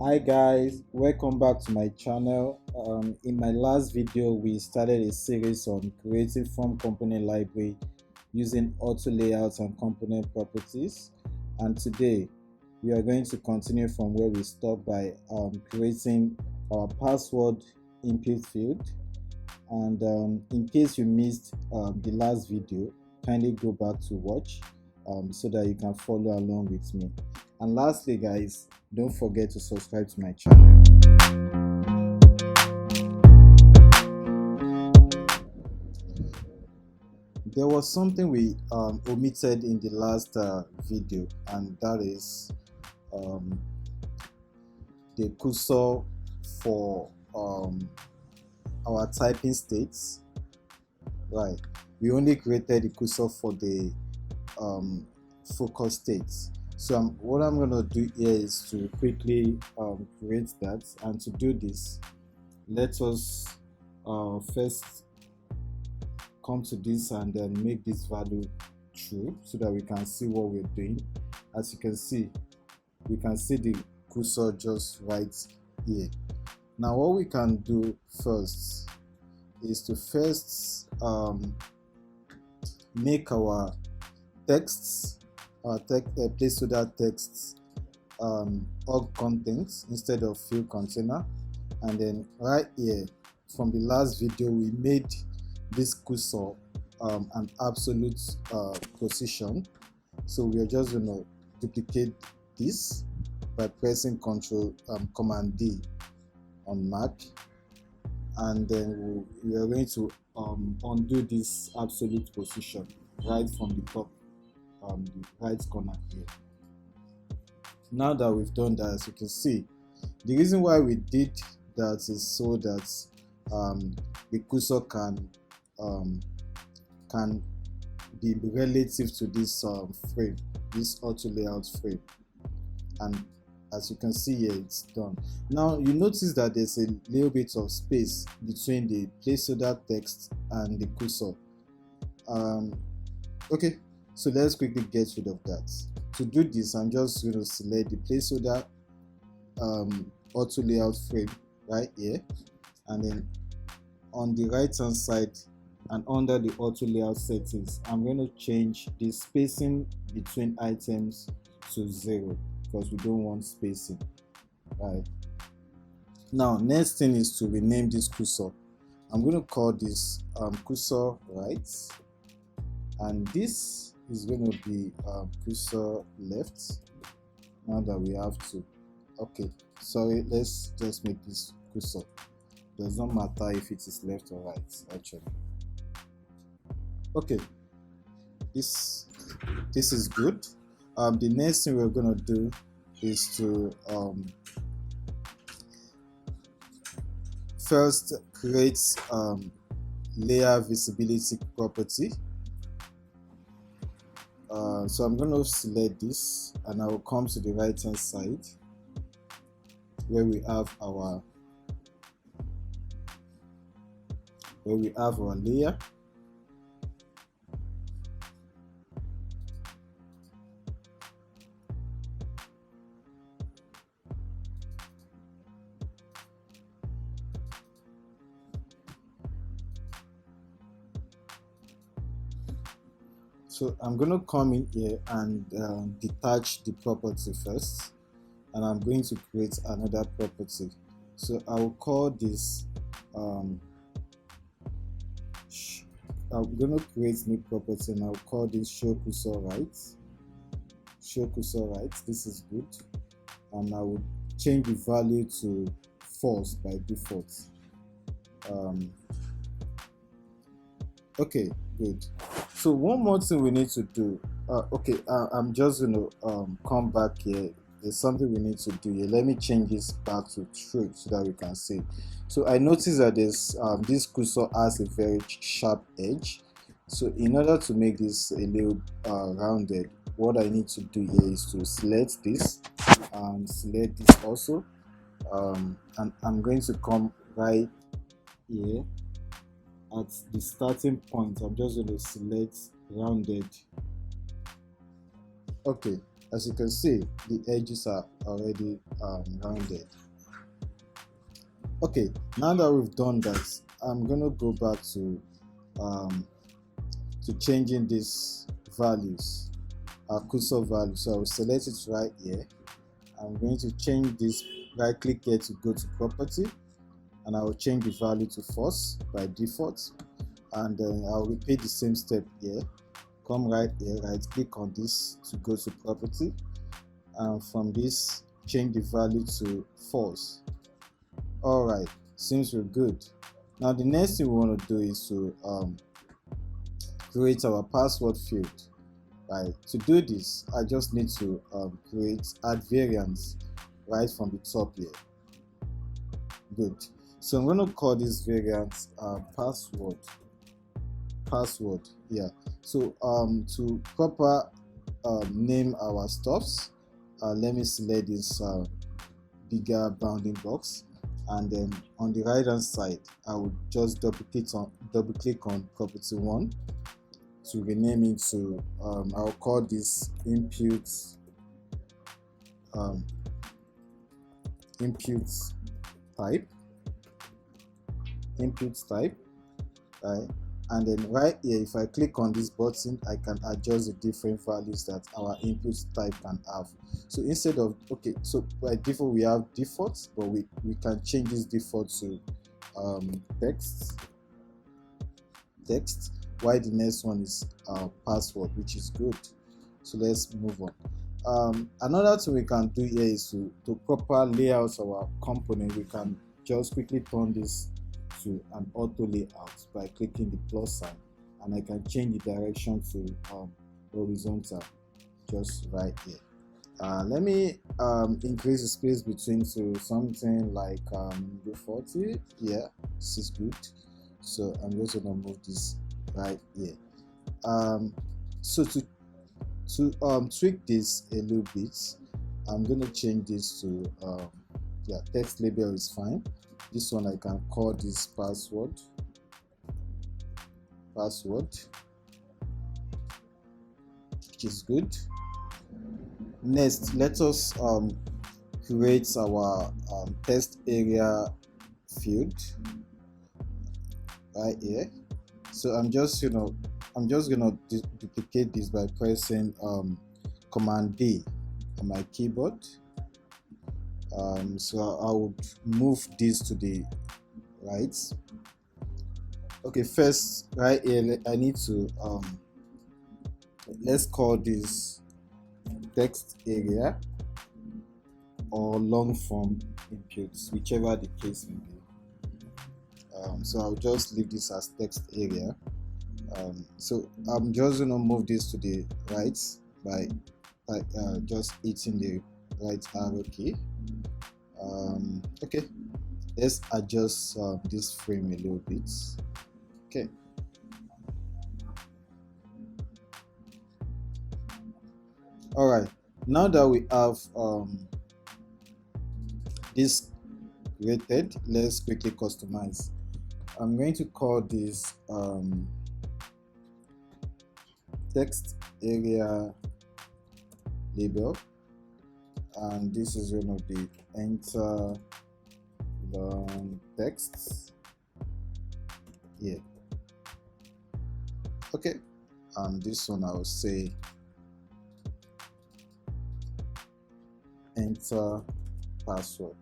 Hi guys, welcome back to my channel. In my last video we started a series on creating form component library using auto layouts and component properties, and today we are going to continue from where we stopped by creating our password input field. And in case you missed the last video, kindly go back to watch so that you can follow along with me. And lastly guys, don't forget to subscribe to my channel. There was something we omitted in the last video, and that is um, the cursor for our typing states. Right, we only created the cursor for the focus states. So what I'm going to do here is to quickly create that, and to do this, let us first come to this and then make this value true so that we can see what we're doing. As you can see, we can see the cursor just right here. Now what we can do first is to first make our texts, placeholder texts, org contents instead of field container. And then right here, from the last video, we made this cursor an absolute position. So we are just going to duplicate this by pressing Command D on Mac, and then we are going to undo this absolute position right from the top, the right corner here. Now that we've done that, as you can see, the reason why we did that is so that the cursor can be relative to this frame, this auto layout frame. And as you can see here, it's done. Now you notice that there's a little bit of space between the placeholder text and the cursor. Okay, so let's quickly get rid of that. To do this, I'm just going to select the placeholder auto layout frame right here, and then on the right hand side and under the auto layout settings, I'm going to change the spacing between items to 0 because we don't want spacing. Right, now next thing is to rename this cursor. I'm going to call this cursor right, and this is going to be cursor left. Now that we have to, okay, sorry, let's just make this cursor. Does not matter if it is left or right, actually. Okay, this is good. The next thing we're going to do is to first create layer visibility property. So I'm going to select this, and I will come to the right hand side where we have our layer. So I'm going to come in here and detach the property first, and I'm going to create another property. So I will call this I'm going to create new property, and I'll call this show cursor right. Show cursor right, this is good, and I will change the value to false by default. Okay, good. So one more thing we need to do. I'm just going to come back here. There's something we need to do here. Let me change this back to true so that we can see. So I notice that this cursor has a very sharp edge. So in order to make this a little rounded, what I need to do here is to select this and select this also, and I'm going to come right here at the starting point. I'm just going to select rounded. Okay, As you can see, the edges are already rounded. Okay, now that we've done that, I'm gonna go back to changing these values, our cursor value. So I'll select it right here. I'm going to change this, right click here to go to property, and I will change the value to false by default, and then I'll repeat the same step here. Come right here, right click on this to go to property, and from this change the value to false. All right, seems we're good. Now the next thing we want to do is to create our password field. Right, to do this I just need to add variants right from the top here. Good. So I'm going to call this variant password. Yeah. So to proper name our stuffs, let me select this bigger bounding box, and then on the right hand side I will just double click on property 1 to rename it to I'll call this input type, right? And then right here, if I click on this button, I can adjust the different values that our input type can have. So instead of, okay, so by default we have defaults, but we can change this default to text, while the next one is password, which is good. So let's move on. Another thing we can do here is to proper layout our component. We can just quickly turn this to an auto layout by clicking the plus sign, and I can change the direction to horizontal just right here. Let me increase the space between to something like 40. Yeah, this is good. So I'm just gonna move this right here. So to tweak this a little bit, I'm gonna change this to yeah, text label is fine. This one I can call this password, which is good. Next, let us create our test area field right here. So I'm just gonna duplicate this by pressing Command D on my keyboard. So I would move this to the right. Okay, first right here I need to let's call this text area or long form inputs, whichever the case may be. So I'll just leave this as text area. So I'm just gonna move this to the right by just hitting the right arrow key. Okay, let's adjust this frame a little bit. Okay, all right, now that we have this created, let's quickly customize. I'm going to call this text area label, and this is going to be enter long text here. Okay, and this one I will say enter password.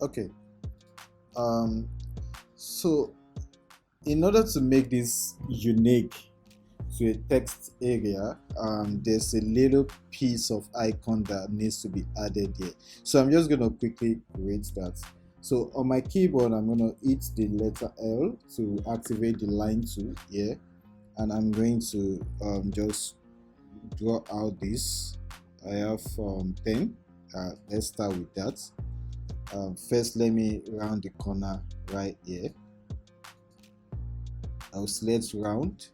Okay, so in order to make this unique to a text area, there's a little piece of icon that needs to be added here. So I'm just going to quickly create that. So on my keyboard, I'm going to hit the letter L to activate the line tool here, and I'm going to just draw out this. I have 10. Let's start with that. First, let me round the corner right here. I'll select round.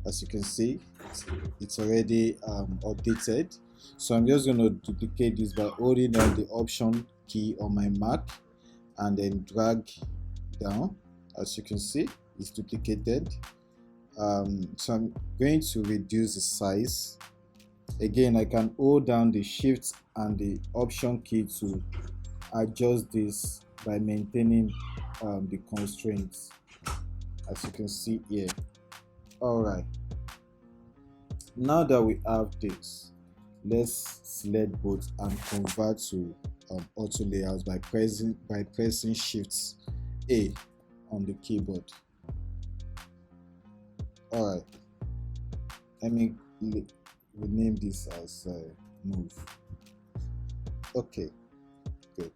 As you can see, it's already updated. So I'm just going to duplicate this by holding down the option key on my Mac and then drag down. As you can see, is duplicated. So I'm going to reduce the size. Again, I can hold down the shift and the option key to adjust this by maintaining the constraints, as you can see here. All right, now that we have this, let's select both and convert to auto layouts by pressing shift A on the keyboard. All right, let me rename this as move. Okay, good.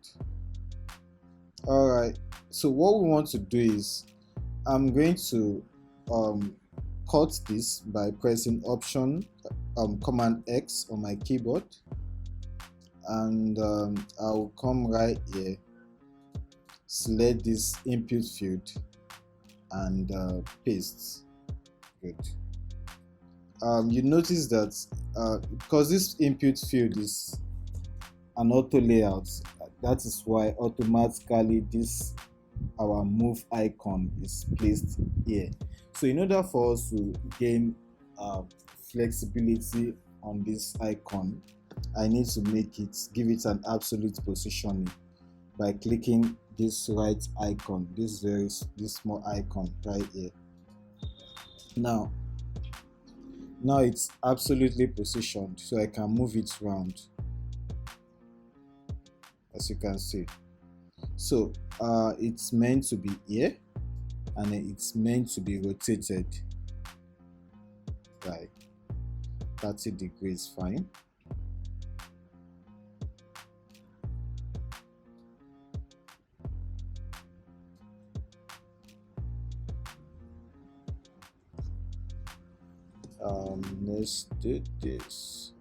All right, so what we want to do is I'm going to cut this by pressing option command X on my keyboard, and I'll come right here, select this input field and paste. Good. You notice that because this input field is an auto layout, that is why automatically this our move icon is placed here. So in order for us to gain flexibility on this icon, I need to give it an absolute positioning by clicking this right icon, this small icon right here. Now it's absolutely positioned, so I can move it around, as you can see. So it's meant to be here, and it's meant to be rotated by 30 degrees, fine. Let's do this.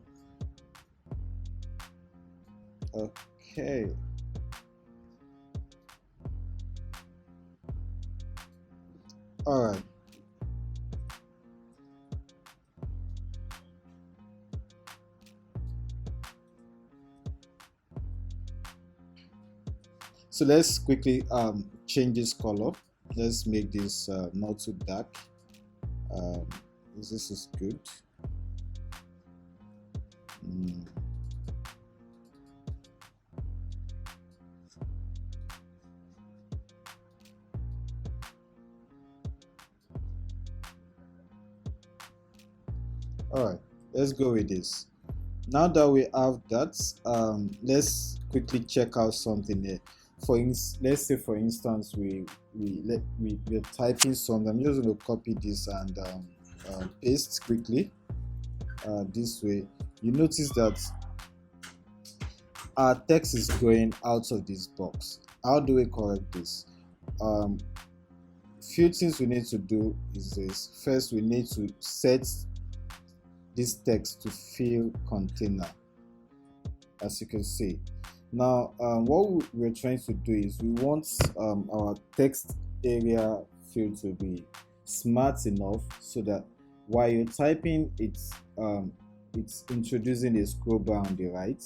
Okay. All right. So let's quickly change this color. Let's make this not too dark. This is good. All right, let's go with this. Now that we have that, let's quickly check out something here. Let's say for instance we're typing something. I'm just going to copy this and paste quickly this way. You notice that our text is going out of this box. How do we correct this? Few things we need to do is this. First, we need to set this text to fill container, as you can see. Now what we're trying to do is we want our text area field to be smart enough so that while you're typing, it's introducing a scroll bar on the right,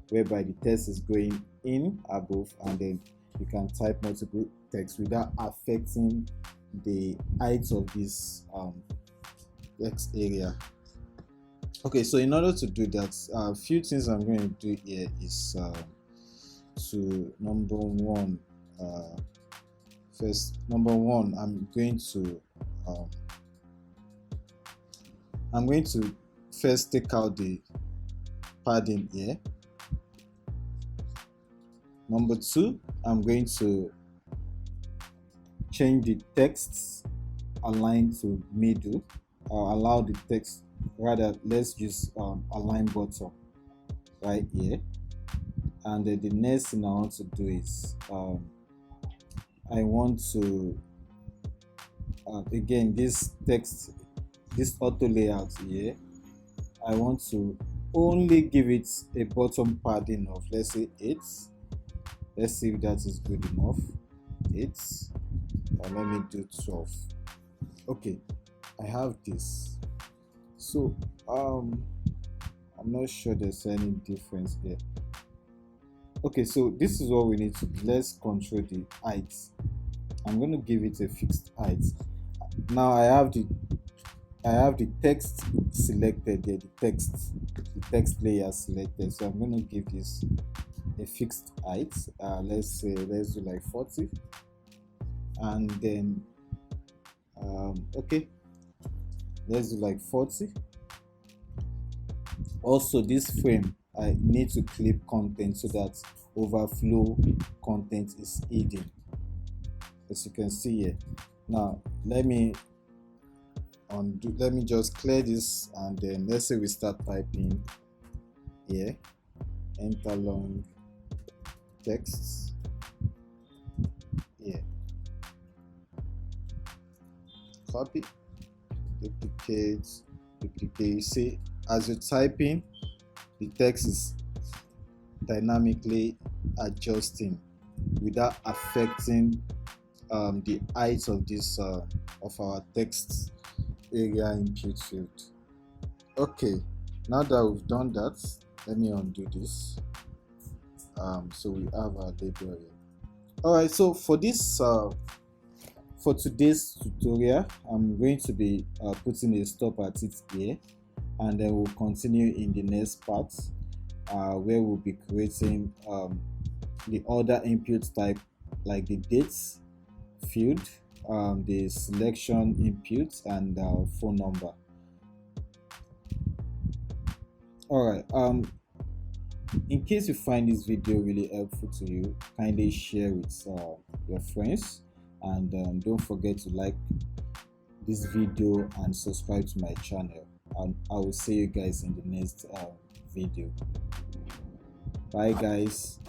whereby the text is going in above, and then you can type multiple text without affecting the height of this text area. Okay, so in order to do that, a few things I'm going to do here is to number one, I'm going to first take out the padding here. Number two, I'm going to change the text align to middle, or allow the text, rather let's use align bottom right here. And the next thing I want to do is I want to again, this text, this auto layout here, I want to only give it a bottom padding of, let's say 8. Let's see if that is good enough. 8, or let me do 12. Okay, I have this. So I'm not sure there's any difference there. Okay, so this is what we need to do. Let's control the height. I'm going to give it a fixed height. Now I have the text selected here, the text layer selected. So I'm going to give this a fixed height. Let's do like 40, and then okay, let's do like 40. Also, this frame, I need to clip content so that overflow content is hidden, as you can see here. Now let me just clear this, and then let's say we start typing here, enter long text here, copy, duplicate. You see, as you're typing, the text is dynamically adjusting without affecting the height of this of our text area input field. Okay, now that we've done that, let me undo this. So we have our label here. All right, so for today's tutorial, I'm going to be putting a stop at it here, and then we'll continue in the next part where we'll be creating the other input type, like the dates field, the selection input, and phone number. All right, in case you find this video really helpful to you, kindly share with your friends, and don't forget to like this video and subscribe to my channel, and I will see you guys in the next video. Bye guys.